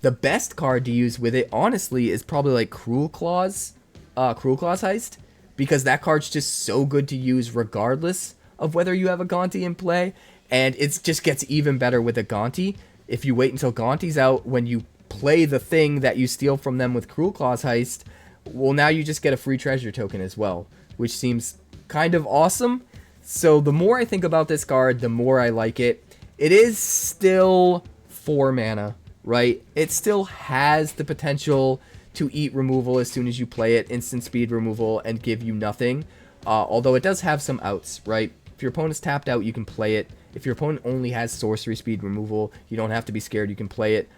the best card to use with it, honestly, is probably like Cruel Claws Heist, because that card's just so good to use regardless of whether you have a Gonti in play, and it just gets even better with a Gonti. If you wait until Gonti's out, when you play the thing that you steal from them with Cruel Claws Heist, well, now you just get a free treasure token as well, which seems kind of awesome. So the more I think about this card, the more I like it. It is still 4 mana, right? It still has the potential to eat removal as soon as you play it, instant speed removal, and give you nothing. Although it does have some outs, right? If your opponent's tapped out, you can play it. If your opponent only has sorcery speed removal, you don't have to be scared, you can play it.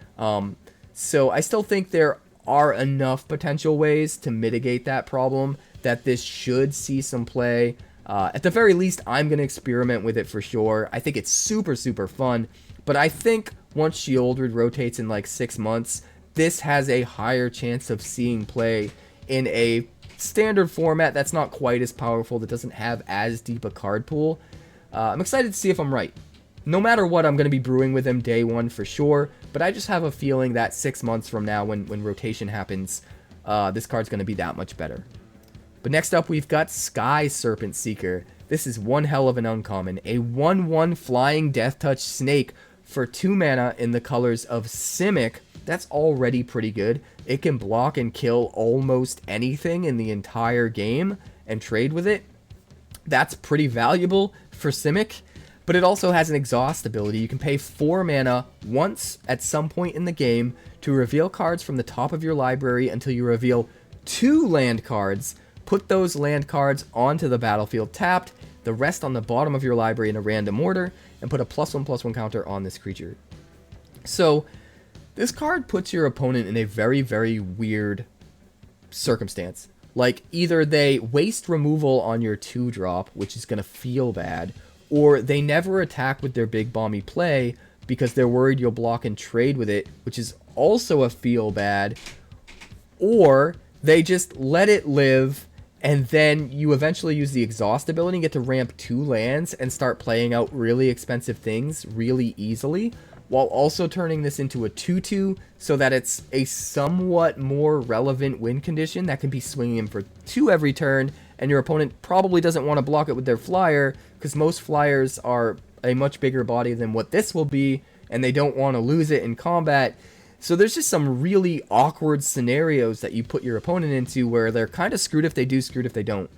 So I still think there are enough potential ways to mitigate that problem that this should see some play. At the very least, I'm going to experiment with it for sure. I think it's super, super fun. But I think once Sheoldred rotates in like 6 months, this has a higher chance of seeing play in a standard format that's not quite as powerful, that doesn't have as deep a card pool. I'm excited to see if I'm right. No matter what, I'm going to be brewing with him day 1 for sure, but I just have a feeling that 6 months from now, when rotation happens, this card's going to be that much better. But next up, we've got Sky Serpent Seeker. This is one hell of an uncommon. A 1/1 flying Death Touch snake for 2 mana in the colors of Simic. That's already pretty good. It can block and kill almost anything in the entire game and trade with it. That's pretty valuable for Simic, but it also has an exhaust ability. You can pay 4 mana once at some point in the game to reveal cards from the top of your library until you reveal 2 land cards. Put those land cards onto the battlefield tapped, the rest on the bottom of your library in a random order, and put a +1/+1 counter on this creature. So this card puts your opponent in a very, very weird circumstance. Like, either they waste removal on your 2-drop, which is going to feel bad, or they never attack with their big bomby play because they're worried you'll block and trade with it, which is also a feel bad, or they just let it live, and then you eventually use the exhaust ability and get to ramp 2 lands and start playing out really expensive things really easily, while also turning this into a 2/2 so that it's a somewhat more relevant win condition that can be swinging in for 2 every turn, and your opponent probably doesn't want to block it with their flyer because most flyers are a much bigger body than what this will be, and they don't want to lose it in combat. So there's just some really awkward scenarios that you put your opponent into where they're kind of screwed if they do, screwed if they don't.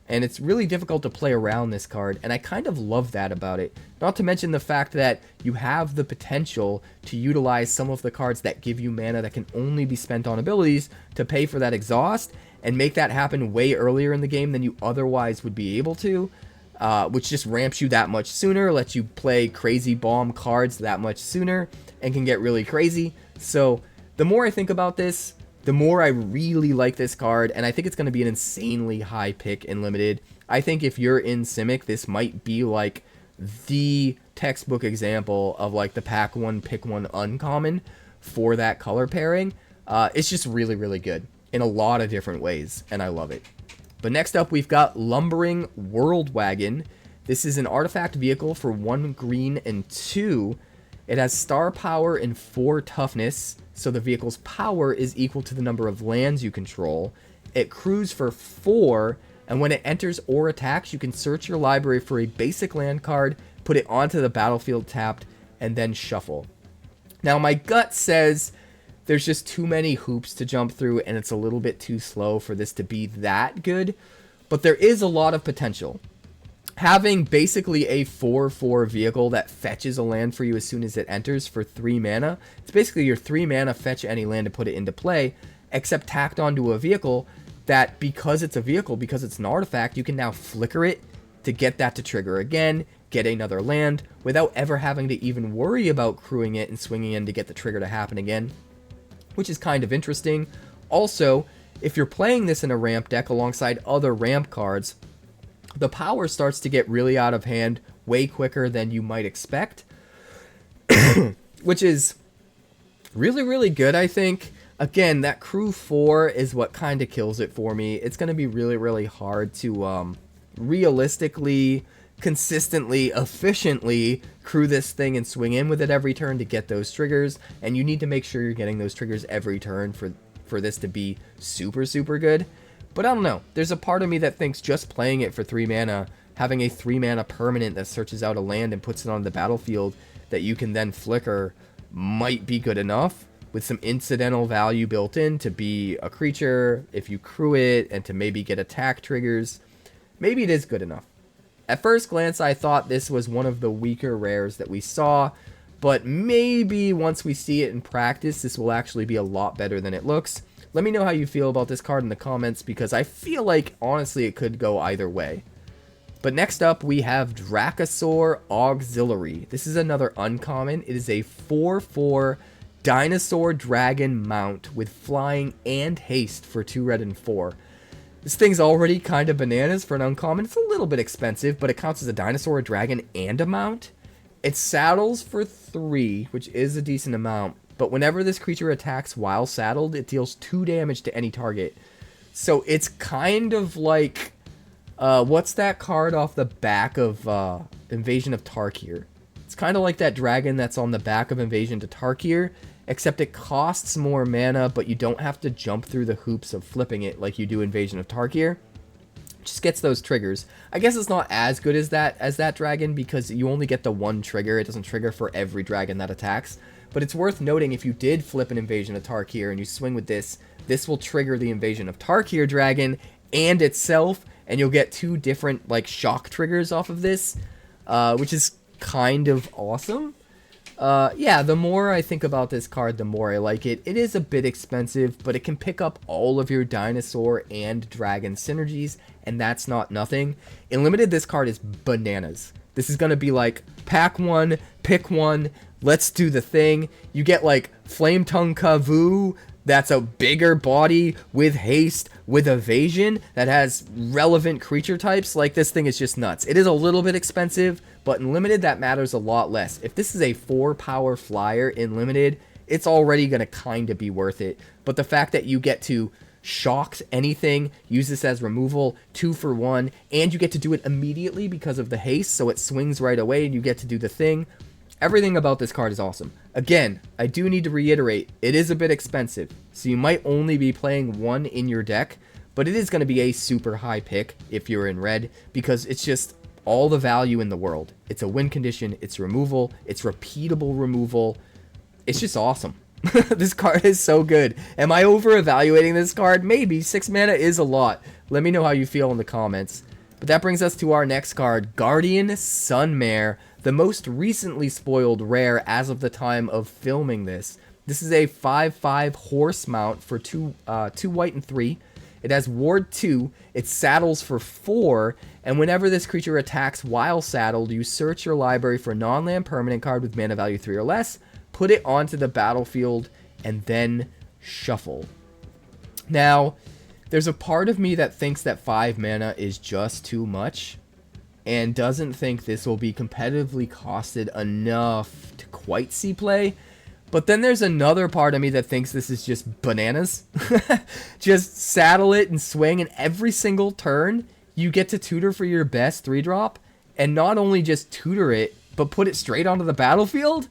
And it's really difficult to play around this card, and I kind of love that about it. Not to mention the fact that you have the potential to utilize some of the cards that give you mana that can only be spent on abilities to pay for that exhaust, and make that happen way earlier in the game than you otherwise would be able to, which just ramps you that much sooner, lets you play crazy bomb cards that much sooner, and can get really crazy. So the more I think about this, the more I really like this card, and I think it's going to be an insanely high pick in Limited. I think if you're in Simic, this might be like the textbook example of like the pack 1, pick 1 uncommon for that color pairing. It's just really, really good in a lot of different ways, and I love it. But next up, we've got Lumbering World Wagon. This is an artifact vehicle for 1 green and 2. It has star power and 4 toughness, so the vehicle's power is equal to the number of lands you control. It crews for 4, and when it enters or attacks, you can search your library for a basic land card, put it onto the battlefield tapped, and then shuffle. Now, my gut says there's just too many hoops to jump through, and it's a little bit too slow for this to be that good. But there is a lot of potential. Having basically a 4/4 vehicle that fetches a land for you as soon as it enters for 3 mana, it's basically your 3 mana fetch any land to put it into play, except tacked onto a vehicle that, because it's a vehicle, because it's an artifact, you can now flicker it to get that to trigger again, get another land, without ever having to even worry about crewing it and swinging in to get the trigger to happen again, which is kind of interesting. Also, if you're playing this in a ramp deck alongside other ramp cards, the power starts to get really out of hand way quicker than you might expect, which is really, really good, I think. Again, that crew 4 is what kind of kills it for me. It's going to be really, really hard to realistically, consistently, efficiently crew this thing and swing in with it every turn to get those triggers, and you need to make sure you're getting those triggers every turn for this to be super, super good. But I don't know. There's a part of me that thinks just playing it for 3 mana, having a 3 mana permanent that searches out a land and puts it on the battlefield that you can then flicker might be good enough, with some incidental value built in to be a creature if you crew it and to maybe get attack triggers. Maybe it is good enough. At first glance, I thought this was one of the weaker rares that we saw, but maybe once we see it in practice, this will actually be a lot better than it looks. Let me know how you feel about this card in the comments, because I feel like, honestly, it could go either way. But next up, we have Dracosaur Auxiliary. This is another uncommon. It is a 4/4 Dinosaur Dragon Mount with flying and haste for 2 red and 4. This thing's already kind of bananas for an uncommon. It's a little bit expensive, but it counts as a dinosaur, a dragon, and a mount. It saddles for 3, which is a decent amount. But whenever this creature attacks while saddled, it deals 2 damage to any target. So it's kind of like, what's that card off the back of Invasion of Tarkir? It's kind of like that dragon that's on the back of Invasion to Tarkir, except it costs more mana, but you don't have to jump through the hoops of flipping it like you do Invasion of Tarkir. Just gets those triggers. I guess it's not as good as that dragon, because you only get the 1 trigger. It doesn't trigger for every dragon that attacks. But it's worth noting, if you did flip an Invasion of Tarkir and you swing with this, this will trigger the Invasion of Tarkir dragon and itself, and you'll get 2 different like shock triggers off of this, which is kind of awesome. Yeah, the more I think about this card, the more I like it. It is a bit expensive, but it can pick up all of your dinosaur and dragon synergies, and that's not nothing. In Limited, this card is bananas. This is going to be like, pack 1, pick 1, let's do the thing. You get like Flame Tongue Kavu, that's a bigger body with haste, with evasion, that has relevant creature types. Like, this thing is just nuts. It is a little bit expensive, but in Limited, that matters a lot less. If this is a 4-power flyer in Limited, it's already going to kind of be worth it. But the fact that you get to shock anything, use this as removal, 2 for 1, and you get to do it immediately because of the haste, so it swings right away and you get to do the thing. Everything about this card is awesome. Again, I do need to reiterate, it is a bit expensive, so you might only be playing 1 in your deck, but it is going to be a super high pick if you're in red, because it's just all the value in the world. It's a win condition, it's removal, it's repeatable removal. It's just awesome. This card is so good. Am I over evaluating this card? Maybe. 6 mana is a lot. Let me know how you feel in the comments. But that brings us to our next card, Guardian Sunmare, the most recently spoiled rare as of the time of filming this. This is a 5/5 horse mount for 2 white and 3. It has Ward 2, it saddles for 4, and whenever this creature attacks while saddled, you search your library for a non-land permanent card with mana value 3 or less, put it onto the battlefield, and then shuffle. Now, there's a part of me that thinks that 5 mana is just too much, and doesn't think this will be competitively costed enough to quite see play. But then there's another part of me that thinks this is just bananas. Just saddle it and swing, and every single turn you get to tutor for your best 3-drop, and not only just tutor it, but put it straight onto the battlefield.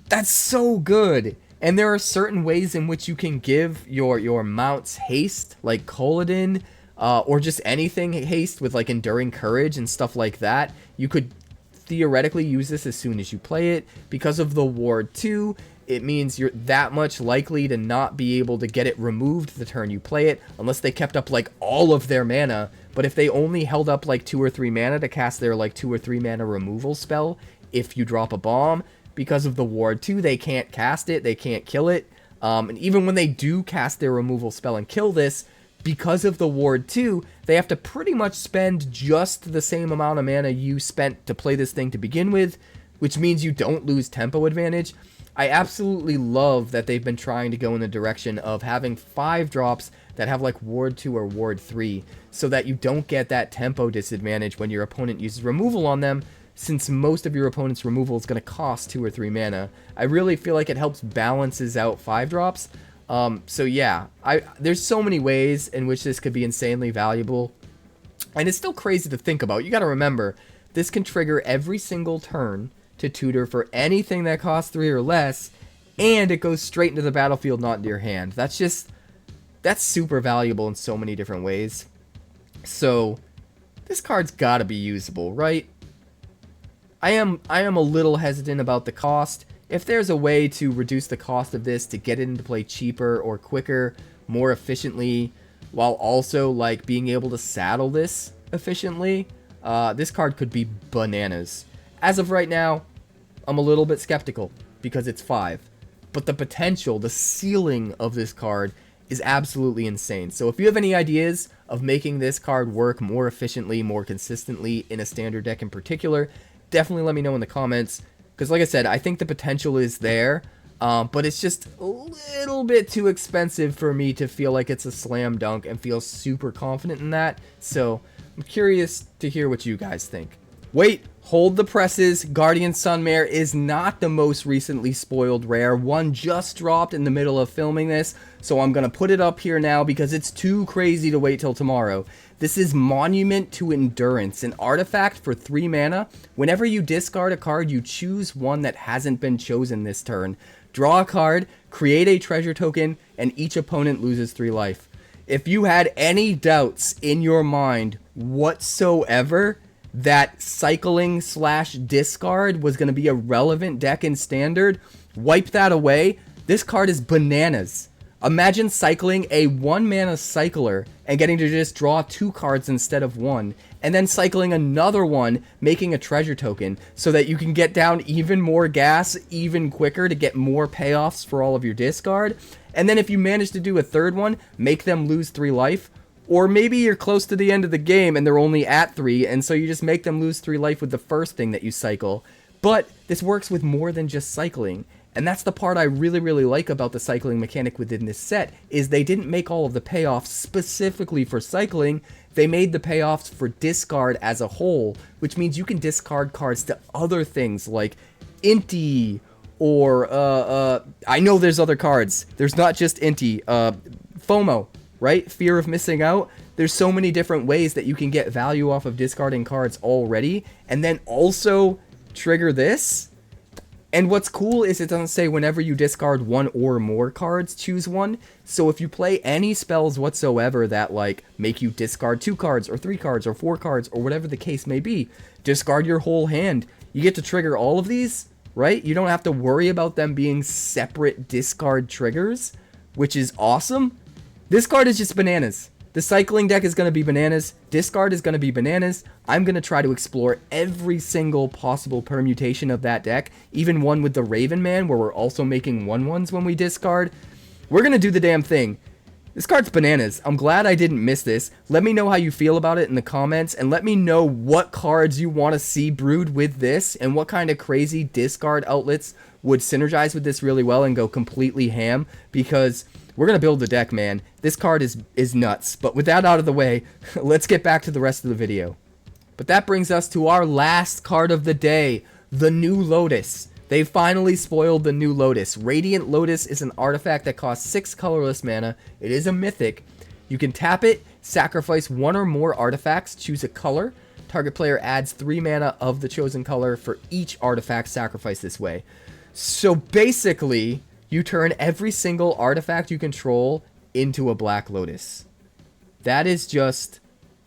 That's so good. And there are certain ways in which you can give your mounts haste, like Kaladin, or just anything haste with like Enduring Courage and stuff like that. You could theoretically use this as soon as you play it. Because of the Ward 2, it means you're that much likely to not be able to get it removed the turn you play it, unless they kept up like all of their mana. But if they only held up like 2 or 3 mana to cast their like 2 or 3 mana removal spell, if you drop a bomb, because of the Ward 2, they can't cast it, they can't kill it. And even when they do cast their removal spell and kill this, because of the Ward 2, they have to pretty much spend just the same amount of mana you spent to play this thing to begin with, which means you don't lose tempo advantage. I absolutely love that they've been trying to go in the direction of having 5 drops that have like Ward 2 or Ward 3, so that you don't get that tempo disadvantage when your opponent uses removal on them, since most of your opponent's removal is going to cost 2 or 3 mana. I really feel like it helps balances out 5 drops. So yeah, there's so many ways in which this could be insanely valuable. And it's still crazy to think about. You got to remember, this can trigger every single turn to tutor for anything that costs 3 or less, and it goes straight into the battlefield, not into your hand. That's super valuable in so many different ways. So this card's got to be usable, right? I am a little hesitant about the cost. If there's a way to reduce the cost of this to get it into play cheaper or quicker, more efficiently, while also like being able to saddle this efficiently, this card could be bananas. As of right now, I'm a little bit skeptical because it's 5. But the potential, the ceiling of this card is absolutely insane. So if you have any ideas of making this card work more efficiently, more consistently in a standard deck in particular, definitely let me know in the comments. Because like I said, I think the potential is there, but it's just a little bit too expensive for me to feel like it's a slam dunk and feel super confident in that. So I'm curious to hear what you guys think. Wait, hold the presses. Guardian Sunmare is not the most recently spoiled rare. One just dropped in the middle of filming this, so I'm going to put it up here now because it's too crazy to wait till tomorrow. This is Monument to Endurance, an artifact for 3 mana. Whenever you discard a card, you choose one that hasn't been chosen this turn. Draw a card, create a treasure token, and each opponent loses 3 life. If you had any doubts in your mind whatsoever that cycling/discard was going to be a relevant deck in Standard, wipe that away. This card is bananas. Imagine cycling a 1-mana cycler and getting to just draw 2 cards instead of 1, and then cycling another one, making a treasure token, so that you can get down even more gas even quicker to get more payoffs for all of your discard. And then if you manage to do a third one, make them lose 3 life. Or maybe you're close to the end of the game and they're only at 3, and so you just make them lose 3 life with the first thing that you cycle. But this works with more than just cycling. And that's the part I really, really like about the cycling mechanic within this set, is they didn't make all of the payoffs specifically for cycling. They made the payoffs for discard as a whole, which means you can discard cards to other things like Inti, or, I know there's other cards. There's not just Inti, FOMO. Right? Fear of missing out. There's so many different ways that you can get value off of discarding cards already, and then also trigger this. And what's cool is it doesn't say whenever you discard 1 or more cards, choose one. So if you play any spells whatsoever that like make you discard 2 cards or 3 cards or 4 cards or whatever the case may be, discard your whole hand. You get to trigger all of these, right? You don't have to worry about them being separate discard triggers, which is awesome. This card is just bananas. The cycling deck is going to be bananas. Discard is going to be bananas. I'm going to try to explore every single possible permutation of that deck. Even one with the Raven Man, where we're also making 1/1s when we discard. We're going to do the damn thing. This card's bananas. I'm glad I didn't miss this. Let me know how you feel about it in the comments, and let me know what cards you want to see brewed with this, and what kind of crazy discard outlets would synergize with this really well and go completely ham, because we're going to build the deck, man. This card is nuts. But with that out of the way, let's get back to the rest of the video. But that brings us to our last card of the day, the new Lotus. They finally spoiled the new Lotus. Radiant Lotus is an artifact that costs 6 colorless mana. It is a mythic. You can tap it, sacrifice 1 or more artifacts, choose a color. Target player adds 3 mana of the chosen color for each artifact sacrificed this way. So basically, you turn every single artifact you control into a Black Lotus. That is just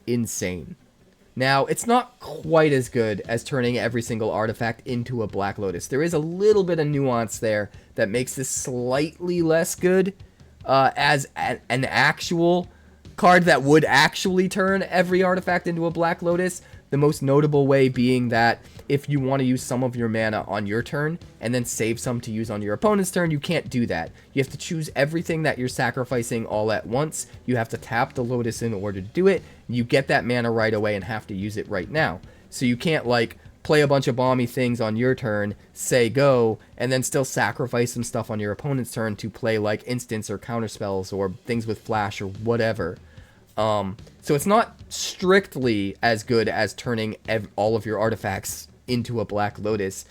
insane. Now, it's not quite as good as turning every single artifact into a Black Lotus. There is a little bit of nuance there that makes this slightly less good as an actual card that would actually turn every artifact into a Black Lotus. The most notable way being that if you want to use some of your mana on your turn and then save some to use on your opponent's turn, you can't do that. You have to choose everything that you're sacrificing all at once. You have to tap the Lotus in order to do it. You get that mana right away and have to use it right now. So you can't like play a bunch of bomby things on your turn, say go, and then still sacrifice some stuff on your opponent's turn to play like instants or counter spells or things with flash or whatever. So it's not strictly as good as turning all of your artifacts into a Black Lotus,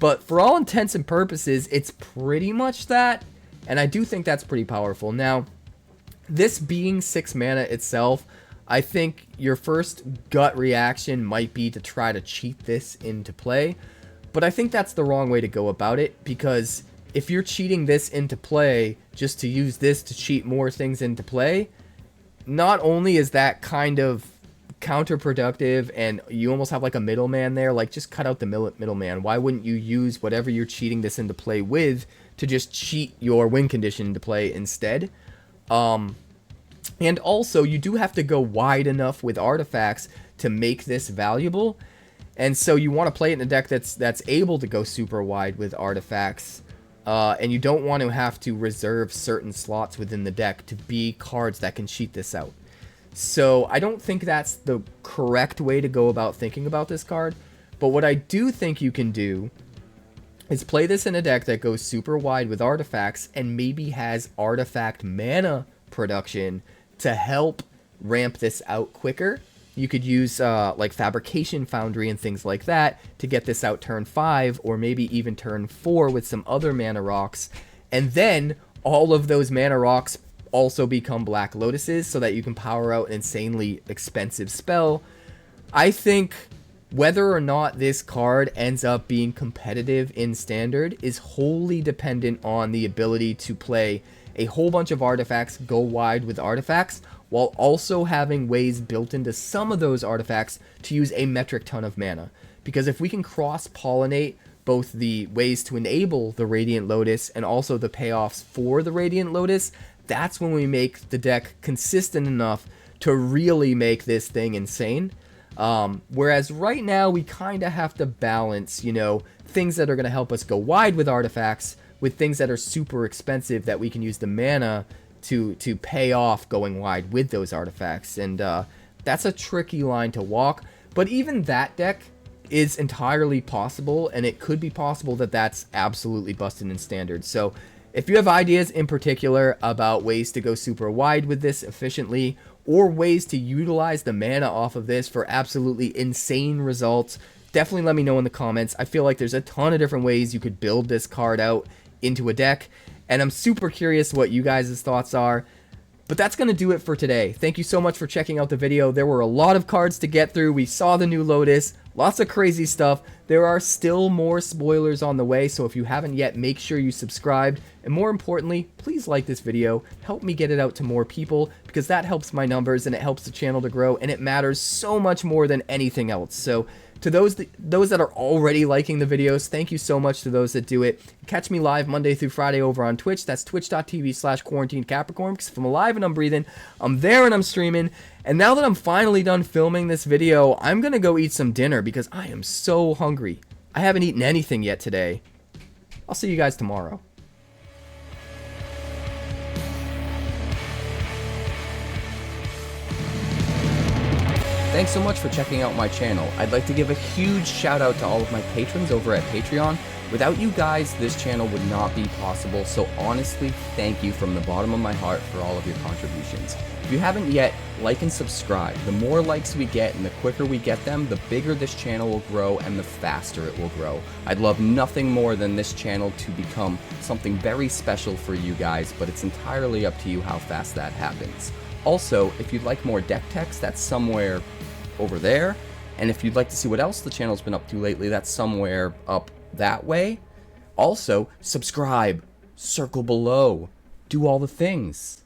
but for all intents and purposes, it's pretty much that, and I do think that's pretty powerful. Now, this being 6 mana itself, I think your first gut reaction might be to try to cheat this into play, but I think that's the wrong way to go about it, because if you're cheating this into play just to use this to cheat more things into play, not only is that kind of counterproductive and you almost have like a middleman there, like just cut out the middleman. Why wouldn't you use whatever you're cheating this into play with to just cheat your win condition into play instead? And also you do have to go wide enough with artifacts to make this valuable. And so you want to play it in a deck that's able to go super wide with artifacts. And you don't want to have to reserve certain slots within the deck to be cards that can cheat this out. So I don't think that's the correct way to go about thinking about this card. But what I do think you can do is play this in a deck that goes super wide with artifacts and maybe has artifact mana production to help ramp this out quicker. You could use like Fabrication Foundry and things like that to get this out turn 5 or maybe even turn 4 with some other mana rocks. And then all of those mana rocks also become Black Lotuses so that you can power out an insanely expensive spell. I think whether or not this card ends up being competitive in Standard is wholly dependent on the ability to play a whole bunch of artifacts, go wide with artifacts, while also having ways built into some of those artifacts to use a metric ton of mana. Because if we can cross-pollinate both the ways to enable the Radiant Lotus and also the payoffs for the Radiant Lotus, that's when we make the deck consistent enough to really make this thing insane. Whereas right now we kind of have to balance, you know, things that are going to help us go wide with artifacts with things that are super expensive that we can use the mana to pay off going wide with those artifacts. And that's a tricky line to walk. But even that deck is entirely possible, and it could be possible that that's absolutely busted in Standard. So if you have ideas in particular about ways to go super wide with this efficiently, or ways to utilize the mana off of this for absolutely insane results, definitely let me know in the comments. I feel like there's a ton of different ways you could build this card out into a deck, and I'm super curious what you guys' thoughts are. But that's going to do it for today. Thank you so much for checking out the video. There were a lot of cards to get through. We saw the new Lotus, lots of crazy stuff. There are still more spoilers on the way, so if you haven't yet, make sure you subscribed. And more importantly, please like this video. Help me get it out to more people, because that helps my numbers and it helps the channel to grow, and it matters so much more than anything else. So to those that are already liking the videos, thank you so much to those that do it. Catch me live Monday through Friday over on Twitch. That's twitch.tv/quarantinecapricorn, because if I'm alive and I'm breathing, I'm there and I'm streaming. And now that I'm finally done filming this video, I'm going to go eat some dinner because I am so hungry. I haven't eaten anything yet today. I'll see you guys tomorrow. Thanks so much for checking out my channel. I'd like to give a huge shout out to all of my patrons over at Patreon. Without you guys, this channel would not be possible, so honestly, thank you from the bottom of my heart for all of your contributions. If you haven't yet, like and subscribe. The more likes we get and the quicker we get them, the bigger this channel will grow and the faster it will grow. I'd love nothing more than this channel to become something very special for you guys, but it's entirely up to you how fast that happens. Also, if you'd like more deck text, that's somewhere over there. And if you'd like to see what else the channel's been up to lately, that's somewhere up that way. Also, subscribe, circle below, do all the things.